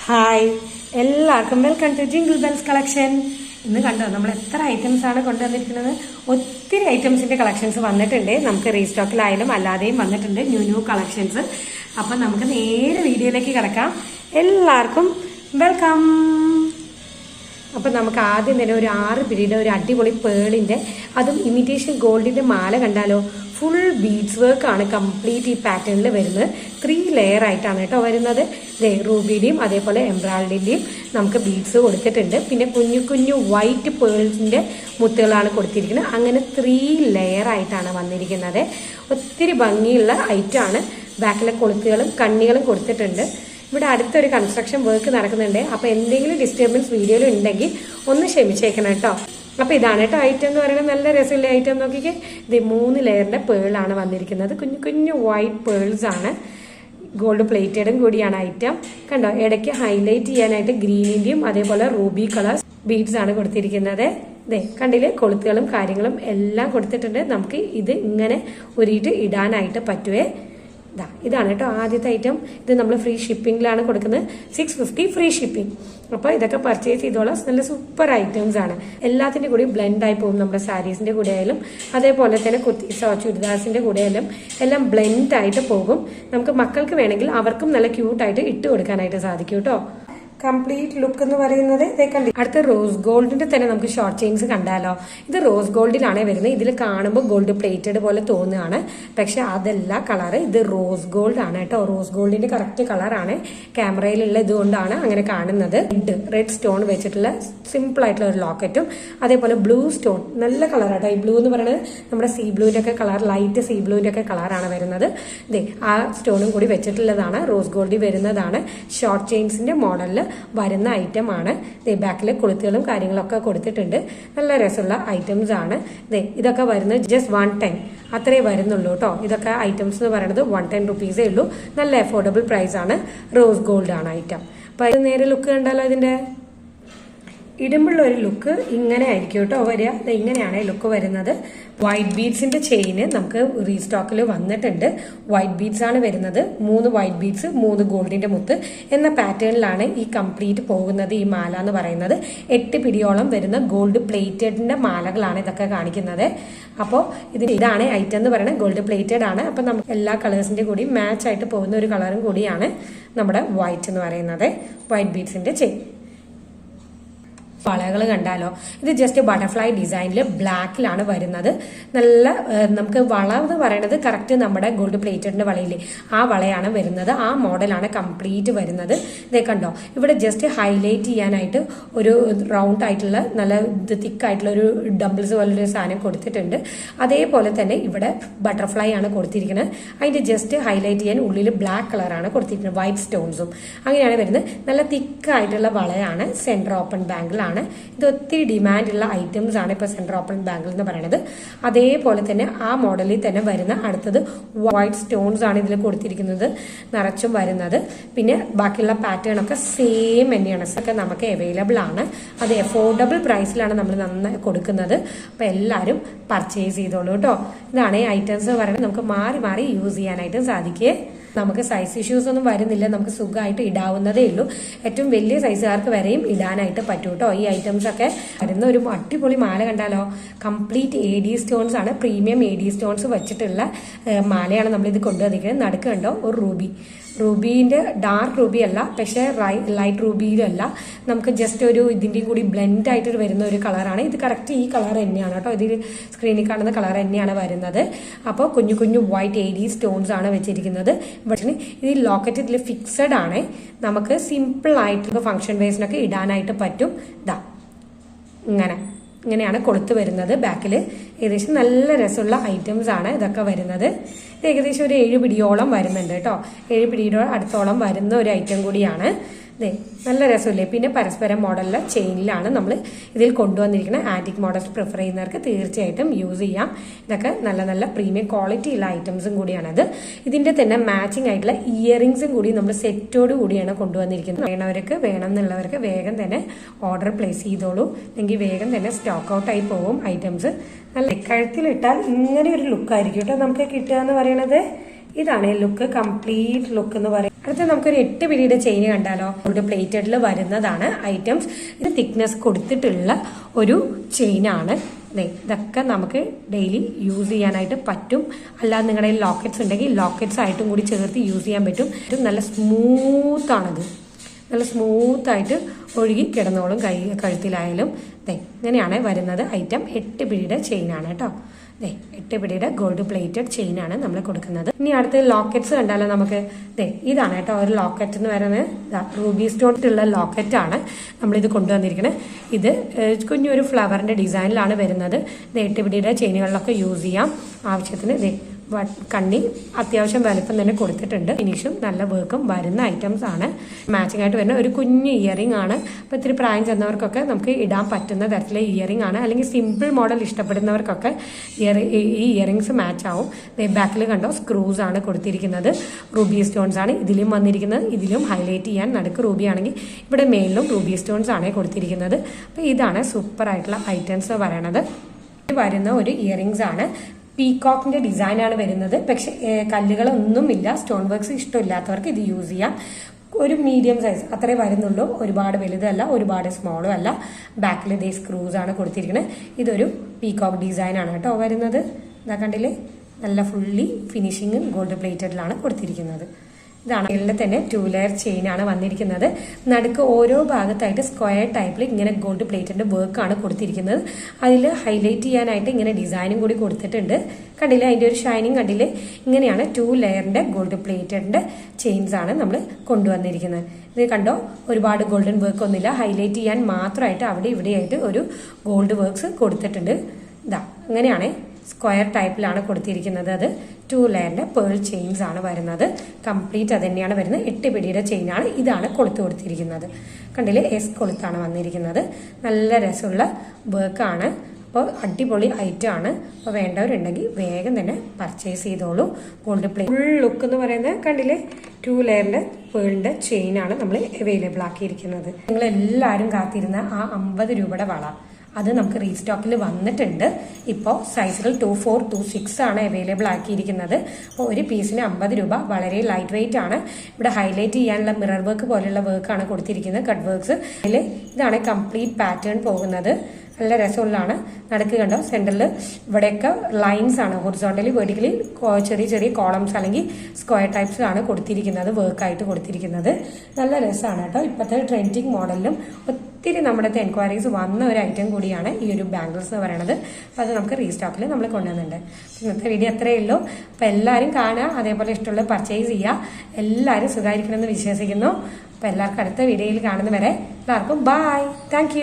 Hi, എല്ലാവർക്കും welcome to jingle bells collection. ഇന്ന് കണ്ടോ നമ്മൾ എത്ര ഐറ്റംസ് ആണ് കൊണ്ടുവന്നിരിക്കുന്നത്. ഒത്തിരി ഐറ്റംസിന്റെ കളക്ഷൻസ് വന്നിട്ടുണ്ട്. നമുക്ക് റീസ്റ്റോക്കിലായാലും അല്ലാതെയും വന്നിട്ടുണ്ട് ന്യൂ കളക്ഷൻസ്. അപ്പം നമുക്ക് നേരെ വീഡിയോയിലേക്ക് കിടക്കാം. എല്ലാവർക്കും വെൽക്കം. അപ്പം നമുക്ക് ആദ്യം തന്നെ ഒരു 6 പിരീഡ് ഒരു അടിപൊളി പേളിന്റെ, അതും ഇമിറ്റേഷൻ ഗോൾഡിന്റെ മാല കണ്ടാലോ. ഫുൾ ബീഡ്സ് വർക്ക് ആണ് കംപ്ലീറ്റ് ഈ പാറ്റേണിൽ വരുന്നത്. 3 ലെയർ ആയിട്ടാണ് കേട്ടോ വരുന്നത്. റൂബിയുടെയും അതേപോലെ എംബ്രാൾഡിന്റെയും നമുക്ക് ബീഡ്സ് കൊടുത്തിട്ടുണ്ട്. പിന്നെ കുഞ്ഞു കുഞ്ഞു വൈറ്റ് പേൾസിന്റെ മുത്തുകളാണ് കൊടുത്തിരിക്കുന്നത്. അങ്ങനെ 3 ലെയർ ആയിട്ടാണ് വന്നിരിക്കുന്നത്. ഒത്തിരി ഭംഗിയുള്ള ഐറ്റം ആണ്. ബാക്കിലെ കൊളുത്തുകളും കണ്ണികളും കൊടുത്തിട്ടുണ്ട്. ഇവിടെ അടുത്തൊരു കൺസ്ട്രക്ഷൻ വർക്ക് നടക്കുന്നുണ്ട്. അപ്പോൾ എന്തെങ്കിലും ഡിസ്റ്റർബൻസ് വീഡിയോയിൽ ഉണ്ടെങ്കിൽ ഒന്ന് ക്ഷമിച്ചേക്കണം കേട്ടോ. അപ്പോൾ ഇതാണ് കേട്ടോ ഐറ്റം എന്ന് പറയുന്നത്. നല്ല രസമുള്ള ഐറ്റം നോക്കിക്കേ. ഇത് 3 ലെയറിന്റെ പേളാണ് വന്നിരിക്കുന്നത്. കുഞ്ഞു കുഞ്ഞു വൈറ്റ് പേൾസ് ആണ്. ഗോൾഡ് പ്ലേറ്റഡും കൂടിയാണ് ഐറ്റം. കണ്ടോ, ഇടയ്ക്ക് ഹൈലൈറ്റ് ചെയ്യാനായിട്ട് ഗ്രീനിന്റെയും അതേപോലെ റൂബി കളർ ബീഡ്സ് ആണ് കൊടുത്തിരിക്കുന്നത്. കണ്ടില്ലേ, കൊളുത്തുകളും കാര്യങ്ങളും എല്ലാം കൊടുത്തിട്ടുണ്ട്. നമുക്ക് ഇത് ഇങ്ങനെ ഉരുയിട്ട് ഇടാനായിട്ട് പറ്റുവേ. ഇതാണ് കേട്ടോ ആദ്യത്തെ ഐറ്റം. ഇത് നമ്മൾ ഫ്രീ ഷിപ്പിംഗിലാണ് കൊടുക്കുന്നത്. 650 ഫ്രീ ഷിപ്പിംഗ്. അപ്പോൾ ഇതൊക്കെ പർച്ചേസ് ചെയ്തോളാം. നല്ല സൂപ്പർ ഐറ്റംസ് ആണ്. എല്ലാത്തിൻ്റെ കൂടി ബ്ലെൻഡ് ആയി പോകും. നമ്മുടെ സാരീസിന്റെ കൂടെ ആയാലും അതേപോലെ തന്നെ കുർത്തീസോ ചുരിദാസിന്റെ കൂടെ ആയാലും എല്ലാം ബ്ലെൻഡ് ആയിട്ട് പോകും. നമുക്ക് മക്കൾക്ക് വേണമെങ്കിൽ അവർക്കും നല്ല ക്യൂട്ടായിട്ട് ഇട്ട് കൊടുക്കാനായിട്ട് സാധിക്കും കേട്ടോ. കംപ്ലീറ്റ് ലുക്ക് എന്ന് പറയുന്നത് അടുത്ത റോസ് ഗോൾഡിന്റെ തന്നെ നമുക്ക് ഷോർട്ട് ചെയിൻസ് കണ്ടാലോ. ഇത് റോസ് ഗോൾഡിലാണ് വരുന്നത്. ഇതിൽ കാണുമ്പോൾ ഗോൾഡ് പ്ലേറ്റഡ് പോലെ തോന്നുകയാണ്, പക്ഷെ അതല്ല കളറ്. ഇത് റോസ് ഗോൾഡ് ആണ് കേട്ടോ. റോസ് ഗോൾഡിന്റെ കറക്റ്റ് കളറാണ്. ക്യാമറയിലുള്ള ഇതുകൊണ്ടാണ് അങ്ങനെ കാണുന്നത്. റെഡ് സ്റ്റോൺ വെച്ചിട്ടുള്ള സിമ്പിൾ ആയിട്ടുള്ള ഒരു ലോക്കറ്റും അതേപോലെ ബ്ലൂ സ്റ്റോൺ, നല്ല കളറാട്ടോ. ഈ ബ്ലൂ എന്ന് പറയുന്നത് നമ്മുടെ സീ ബ്ലൂവിന്റെ ഒക്കെ കളർ, ലൈറ്റ് സീ ബ്ലൂവിന്റെ ഒക്കെ കളറാണ് വരുന്നത്. ആ സ്റ്റോണും കൂടി വെച്ചിട്ടുള്ളതാണ്. റോസ് ഗോൾഡിൽ വരുന്നതാണ്. ഷോർട്ട് ചെയിൻസിന്റെ മോഡലിൽ വരുന്ന ഐറ്റം ആണ്. ബാക്കിലെ കൊളുത്തുകളും കാര്യങ്ങളൊക്കെ കൊടുത്തിട്ടുണ്ട്. നല്ല രസമുള്ള ഐറ്റംസ് ആണ്. ഇതൊക്കെ വരുന്നത് ജസ്റ്റ് 110 അത്രേ വരുന്നുള്ളൂ കേട്ടോ. ഇതൊക്കെ ഐറ്റംസ് എന്ന് പറയുന്നത് 110 റുപ്പീസേ ഉള്ളൂ. നല്ല അഫോർഡബിൾ പ്രൈസ് ആണ്. റോസ് ഗോൾഡ് ആണ് ഐറ്റം. അപ്പൊ ഇത് നേരെ ലുക്ക് കണ്ടാലോ. ഇതിന്റെ ഇടുമ്പോഴുള്ള ഒരു ലുക്ക് ഇങ്ങനെ ആയിരിക്കും കേട്ടോ വരിക. ഇങ്ങനെയാണ് ലുക്ക് വരുന്നത്. വൈറ്റ് ബീഡ്സിന്റെ ചെയിന് നമുക്ക് റീസ്റ്റോക്കിൽ വന്നിട്ടുണ്ട്. വൈറ്റ് ബീഡ്സ് ആണ് വരുന്നത്. 3 വൈറ്റ് ബീഡ്സ് 3 ഗോൾഡിന്റെ മുത്ത് എന്ന പാറ്റേണിലാണ് ഈ കംപ്ലീറ്റ് പോകുന്നത്. ഈ മാല എന്ന് പറയുന്നത് 8 പിടിയോളം വരുന്ന ഗോൾഡ് പ്ലേറ്റഡിന്റെ മാലകളാണ് ഇതൊക്കെ കാണിക്കുന്നത്. അപ്പോൾ ഇതാണ് ഐറ്റം എന്ന് പറയുന്നത്. ഗോൾഡ് പ്ലേറ്റഡ് ആണ്. അപ്പൊ നമുക്ക് എല്ലാ കളേഴ്സിന്റെ കൂടി മാച്ച് ആയിട്ട് പോകുന്ന ഒരു കളറും കൂടിയാണ് നമ്മുടെ വൈറ്റ് എന്ന് പറയുന്നത്. വൈറ്റ് ബീഡ്സിന്റെ ചെയിൻ. വളകൾ കണ്ടാലോ. ഇത് ജസ്റ്റ് ബട്ടർഫ്ലൈ ഡിസൈനിൽ ബ്ലാക്കിലാണ് വരുന്നത്. നല്ല നമുക്ക് വള എന്ന് പറയുന്നത് കറക്റ്റ് നമ്മുടെ ഗോൾഡ് പ്ലേറ്റഡിന്റെ വളയില്ലേ, ആ വളയാണ് വരുന്നത്. ആ മോഡലാണ് കംപ്ലീറ്റ് വരുന്നത്. ഇതേ കണ്ടോ, ഇവിടെ ജസ്റ്റ് ഹൈലൈറ്റ് ചെയ്യാനായിട്ട് ഒരു റൗണ്ട് ആയിട്ടുള്ള നല്ല തിക്കായിട്ടുള്ള ഒരു ഡംബിൾസ് പോലൊരു സാധനം കൊടുത്തിട്ടുണ്ട്. അതേപോലെ തന്നെ ഇവിടെ ബട്ടർഫ്ലൈ ആണ് കൊടുത്തിരിക്കുന്നത്. അതിന്റെ ജസ്റ്റ് ഹൈലൈറ്റ് ചെയ്യാൻ ഉള്ളിൽ ബ്ലാക്ക് കളറാണ് കൊടുത്തിരിക്കുന്നത്. വൈറ്റ് സ്റ്റോൺസും അങ്ങനെയാണ് വരുന്നത്. നല്ല തിക്കായിട്ടുള്ള വളയാണ്. Centre open ബാങ്കിളാണ്. ഇത് ഒത്തിരി ഡിമാൻഡ് ഉള്ള ഐറ്റംസ് ആണ് ഇപ്പൊ സെന്റർ ഓപ്പൺ ബാങ്കിൾ എന്ന് പറയുന്നത്. അതേപോലെ തന്നെ ആ മോഡലിൽ തന്നെ വരുന്ന അടുത്തത് വൈറ്റ് സ്റ്റോൺസ് ആണ് ഇതിൽ കൊടുത്തിരിക്കുന്നത്, നിറച്ചും വരുന്നത്. പിന്നെ ബാക്കിയുള്ള പാറ്റേൺ ഒക്കെ സെയിം തന്നെയാണ്. ഒക്കെ നമുക്ക് അവൈലബിൾ ആണ്. അത് അഫോർഡബിൾ പ്രൈസിലാണ് നമ്മൾ നന്നായി കൊടുക്കുന്നത്. അപ്പൊ എല്ലാവരും പർച്ചേസ് ചെയ്തോളൂ കേട്ടോ. ഇതാണ് ഈ ഐറ്റംസ് പറയുന്നത്. നമുക്ക് മാറി മാറി യൂസ് ചെയ്യാനായിട്ട് സാധിക്കേ. നമുക്ക് സൈസ് ഇഷ്യൂസ് ഒന്നും വരുന്നില്ല. നമുക്ക് സുഖമായിട്ട് ഇടാവുന്നതേ ഉള്ളൂ. ഏറ്റവും വലിയ സൈസുകാർക്ക് വരെയും ഇടാനായിട്ട് പറ്റൂ കേട്ടോ. ഈ ഐറ്റംസ് ഒക്കെ വരുന്ന ഒരു അടിപൊളി മാല കണ്ടാലോ. കംപ്ലീറ്റ് AD സ്റ്റോൺസ് ആണ്. പ്രീമിയം AD സ്റ്റോൺസ് വെച്ചിട്ടുള്ള മാലയാണ് നമ്മൾ ഇത് കൊണ്ടുവന്നിരിക്കുന്നത്. നടുക്ക് കണ്ടോ ഒരു റൂബീന്റെ ഡാർക്ക് റൂബി അല്ല, പക്ഷെ ലൈറ്റ് റൂബിയിലും അല്ല. നമുക്ക് ജസ്റ്റ് ഒരു ഇതിന്റെ കൂടി ബ്ലെൻഡ് ആയിട്ട് വരുന്ന ഒരു കളറാണ് ഇത്. കറക്റ്റ് ഈ കളർ തന്നെയാണ് കേട്ടോ. ഇതിൽ സ്ക്രീനിൽ കാണുന്ന കളർ തന്നെയാണ് വരുന്നത്. അപ്പോൾ കുഞ്ഞു കുഞ്ഞു വൈറ്റ് AD സ്റ്റോൺസ് ആണ് വെച്ചിരിക്കുന്നത്. പക്ഷേ ഈ ലോക്കറ്റ് ഇതിൽ ഫിക്സഡ് ആണ്. നമുക്ക് സിമ്പിൾ ആയിട്ട് ഫംഗ്ഷൻ വേസിനൊക്കെ ഇടാനായിട്ട് പറ്റും. ഇങ്ങനെയാണ് കൊളുത്ത് വരുന്നത്. ബാക്കിൽ ഏകദേശം നല്ല രസമുള്ള ഐറ്റംസ് ആണ് ഇതൊക്കെ വരുന്നത്. ഇത് ഏകദേശം ഒരു 7 പിടിയോളം വരുന്നുണ്ട് കേട്ടോ. 7 പിടിയോളം അടുത്തോളം വരുന്ന ഒരു ഐറ്റം കൂടിയാണ്. നല്ല രസമില്ലേ. പിന്നെ പരസ്പരം മോഡലിലെ ചെയിനിലാണ് നമ്മൾ ഇതിൽ കൊണ്ടുവന്നിരിക്കുന്നത്. ആന്റിക് മോഡൽസ് പ്രിഫർ ചെയ്യുന്നവർക്ക് തീർച്ചയായിട്ടും യൂസ് ചെയ്യാം. ഇതൊക്കെ നല്ല നല്ല പ്രീമിയം ക്വാളിറ്റി ഉള്ള ഐറ്റംസും കൂടിയാണത്. ഇതിന്റെ തന്നെ മാച്ചിങ് ആയിട്ടുള്ള ഇയറിംഗ്സും കൂടി നമ്മൾ സെറ്റോട് കൂടിയാണ് കൊണ്ടുവന്നിരിക്കുന്നത്. വേണം എന്നുള്ളവർക്ക് വേഗം തന്നെ ഓർഡർ പ്ലേസ് ചെയ്തോളൂ. അല്ലെങ്കിൽ വേഗം തന്നെ സ്റ്റോക്ക് ഔട്ട് ആയി പോകും ഐറ്റംസ്. നല്ല കഴുത്തിലിട്ടാൽ ഇങ്ങനെ ഒരു ലുക്കായിരിക്കും കേട്ടോ നമുക്ക് കിട്ടുക എന്ന് പറയുന്നത്. ഇതാണ് ലുക്ക്, കംപ്ലീറ്റ് ലുക്ക് എന്ന് പറയുന്നത്. അടുത്ത നമുക്കൊരു 8 പിടിയുടെ ചെയിൻ കണ്ടാലോ. ഗോൾഡ് പ്ലേറ്റഡിൽ വരുന്നതാണ് ഐറ്റംസ്. ഇത് തിക്നെസ് കൊടുത്തിട്ടുള്ള ഒരു ചെയിനാണ്. ഇതൊക്കെ നമുക്ക് ഡെയിലി യൂസ് ചെയ്യാനായിട്ട് പറ്റും. അല്ലാതെ നിങ്ങളുടെ ലോക്കറ്റ്സ് ഉണ്ടെങ്കിൽ ലോക്കറ്റ്സ് ആയിട്ടും കൂടി ചേർത്ത് യൂസ് ചെയ്യാൻ പറ്റും. നല്ല സ്മൂത്താണിത്, നല്ല സ്മൂത്തായിട്ട് ഒഴുകി കിടന്നോളും കഴുത്തിലായാലും. ഇങ്ങനെയാണ് വരുന്നത് ഐറ്റം. 8 പിടിയുടെ ചെയിനാണ് കേട്ടോ. 8 പിടിയുടെ ഗോൾഡ് പ്ലേറ്റഡ് ചെയിനാണ് നമ്മൾ കൊടുക്കുന്നത്. ഇനി അടുത്ത ലോക്കറ്റ്സ് കണ്ടാലോ നമുക്ക്. ഇതാണ് കേട്ടോ ഒരു ലോക്കറ്റ് എന്ന് പറയുന്നത്. റൂബി സ്റ്റോൺ ഉള്ള ലോക്കറ്റാണ് നമ്മളിത് കൊണ്ടുവന്നിരിക്കുന്നത്. ഇത് കുഞ്ഞൊരു ഫ്ലവറിന്റെ ഡിസൈനിലാണ് വരുന്നത്. 8 പിടിയുടെ ചെയിനുകളിലൊക്കെ യൂസ് ചെയ്യാം. ആവശ്യത്തിന് കണ്ണി അത്യാവശ്യം വലുപ്പം തന്നെ കൊടുത്തിട്ടുണ്ട്. ഫിനിഷും നല്ല വർക്കും വരുന്ന ഐറ്റംസ് ആണ്. മാച്ചിങ് ആയിട്ട് വരുന്ന ഒരു കുഞ്ഞ് ഇയറിംഗ് ആണ്. അപ്പോൾ ഇത്തിരി പ്രായം ചെന്നവർക്കൊക്കെ നമുക്ക് ഇടാൻ പറ്റുന്ന തരത്തിലെ ഇയറിംഗ് ആണ്. അല്ലെങ്കിൽ സിമ്പിൾ മോഡൽ ഇഷ്ടപ്പെടുന്നവർക്കൊക്കെ ഈ ഇയറിംഗ്സ് മാച്ച് ആവും. ബാക്കിൽ കണ്ടോ സ്ക്രൂസ് ആണ് കൊടുത്തിരിക്കുന്നത്. റൂബി സ്റ്റോൺസ് ആണ് ഇതിലും വന്നിരിക്കുന്നത്. ഇതിലും ഹൈലൈറ്റ് ചെയ്യാൻ നടുക്ക് റൂബി ആണെങ്കിൽ ഇവിടെ മേലിലും റൂബി സ്റ്റോൺസ് ആണ് കൊടുത്തിരിക്കുന്നത്. അപ്പോൾ ഇതാണ് സൂപ്പർ ആയിട്ടുള്ള ഐറ്റംസ് പറയണത്. വരുന്ന ഒരു ഇയറിംഗ്സ് ആണ്. പീകോക്കിന്റെ ഡിസൈൻ ആണ് വരുന്നത്. പക്ഷെ കല്ലുകളൊന്നുമില്ല. സ്റ്റോൺ വർക്ക്സ് ഇഷ്ടമില്ലാത്തവർക്ക് ഇത് യൂസ് ചെയ്യാം. ഒരു മീഡിയം സൈസ് അത്രേ വരുന്നുള്ളൂ. ഒരുപാട് വലുതല്ല, ഒരുപാട് സ്മോളും അല്ല. ബാക്കിൽ ഇതേ സ്ക്രൂസ് ആണ് കൊടുത്തിരിക്കുന്നത്. ഇതൊരു പീകോക്ക് ഡിസൈൻ ആണ് കേട്ടോ വരുന്നത്. ഇതാ കണ്ടില്ലേ, നല്ല ഫുള്ളി ഫിനിഷിങ് ഗോൾഡ് പ്ലേറ്റഡിലാണ് കൊടുത്തിരിക്കുന്നത്. ഇതാണ് ഇതിൻ്റെ തന്നെ 2 ലെയർ ചെയിൻ ആണ് വന്നിരിക്കുന്നത്. നടുക്ക് ഓരോ ഭാഗത്തായിട്ട് സ്ക്വയർ ടൈപ്പിൽ ഇങ്ങനെ ഗോൾഡ് പ്ലേറ്റഡിന്റെ വർക്കാണ് കൊടുത്തിരിക്കുന്നത്. അതിൽ ഹൈലൈറ്റ് ചെയ്യാനായിട്ട് ഇങ്ങനെ ഡിസൈനും കൂടി കൊടുത്തിട്ടുണ്ട്. കണ്ടില്ലേ, അതിന്റെ ഒരു ഷൈനിങ് കണ്ടില്ലേ. ഇങ്ങനെയാണ് 2 ലെയറിന്റെ ഗോൾഡ് പ്ലേറ്റഡിന്റെ ചെയിൻസ് ആണ് നമ്മൾ കൊണ്ടുവന്നിരിക്കുന്നത്. ഇത് കണ്ടോ, ഒരുപാട് ഗോൾഡൻ വർക്ക് ഒന്നുമില്ല. ഹൈലൈറ്റ് ചെയ്യാൻ മാത്രമായിട്ട് അവിടെ ഇവിടെയായിട്ട് ഒരു ഗോൾഡ് വർക്ക്സ് കൊടുത്തിട്ടുണ്ട്. ഇതാ അങ്ങനെയാണ് സ്ക്വയർ ടൈപ്പിലാണ് കൊടുത്തിരിക്കുന്നത്. അത് 2 ലെയറിന്റെ പേൾ ചെയിൻസ് ആണ് വരുന്നത്. കംപ്ലീറ്റ് അത് തന്നെയാണ് വരുന്നത്. 8 പിടിയുടെ ചെയിനാണ്. ഇതാണ് കൊളുത്ത് കൊടുത്തിരിക്കുന്നത്. കണ്ടില്ലേ, എസ് കൊളുത്താണ് വന്നിരിക്കുന്നത്. നല്ല രസമുള്ള വർക്കാണ്. അപ്പോൾ അടിപൊളി ഐറ്റം ആണ്. അപ്പോൾ വേണ്ടവരുണ്ടെങ്കിൽ വേഗം തന്നെ പർച്ചേസ് ചെയ്തോളൂ. ഗോൾഡ് പ്ലേറ്റ് ഫുൾ ലുക്ക് എന്ന് പറയുന്നത് കണ്ടില്ലേ, 2 ലെയറിന്റെ പേളിന്റെ ചെയിനാണ് നമ്മൾ അവൈലബിൾ ആക്കിയിരിക്കുന്നത്. നിങ്ങൾ എല്ലാവരും കാത്തിരുന്ന ആ 50 രൂപയുടെ വള അത് നമുക്ക് റീസ്റ്റോക്കിൽ വന്നിട്ടുണ്ട്. ഇപ്പോൾ സൈസുകൾ 2-4, 2-6 ആണ് അവൈലബിൾ ആക്കിയിരിക്കുന്നത്. അപ്പോൾ ഒരു പീസിന് 50 രൂപ. വളരെ ലൈറ്റ് വെയിറ്റ് ആണ്. ഇവിടെ ഹൈലൈറ്റ് ചെയ്യാനുള്ള മിറർ വർക്ക് പോലെയുള്ള വർക്കാണ് കൊടുത്തിരിക്കുന്നത്, കട്ട് വർക്ക്സ്. അതിൽ ഇതാണ് കംപ്ലീറ്റ് പാറ്റേൺ പോകുന്നത്. നല്ല രസമുള്ളതാണ്. നടുക്ക് കണ്ടോ, സെന്ററിൽ ഇവിടെയൊക്കെ ലൈൻസ് ആണ്. ഹൊറിസോണ്ടലി വെർട്ടിക്കലി ചെറിയ ചെറിയ കോളംസ് അല്ലെങ്കിൽ സ്ക്വയർ ടൈപ്സ് ആണ് കൊടുത്തിരിക്കുന്നത്, വർക്കായിട്ട് കൊടുത്തിരിക്കുന്നത്. നല്ല രസമാണ് കേട്ടോ. ഇപ്പോഴത്തെ ട്രെൻഡിങ് മോഡലിലും ഒത്തിരി നമ്മുടെ എൻക്വയറീസ് വന്ന ഒരു ഐറ്റം കൂടിയാണ് ഈ ഒരു ബാംഗിൾസ് എന്ന് പറയുന്നത്. അപ്പോൾ അത് നമുക്ക് റീസ്റ്റോക്കിൽ നമ്മൾ കൊണ്ടുവന്നിട്ടുണ്ട്. ഇന്നത്തെ വീഡിയോ അത്രയേ ഉള്ളൂ. അപ്പോൾ എല്ലാവരും കാണുക, അതേപോലെ ഇഷ്ടമുള്ള പർച്ചേസ് ചെയ്യുക. എല്ലാവരും സുഖമായിരിക്കണമെന്ന് വിശ്വസിക്കുന്നു. അപ്പോൾ എല്ലാവർക്കും അടുത്ത വീഡിയോയിൽ കാണുന്നവരെ എല്ലാവർക്കും ബൈ. താങ്ക്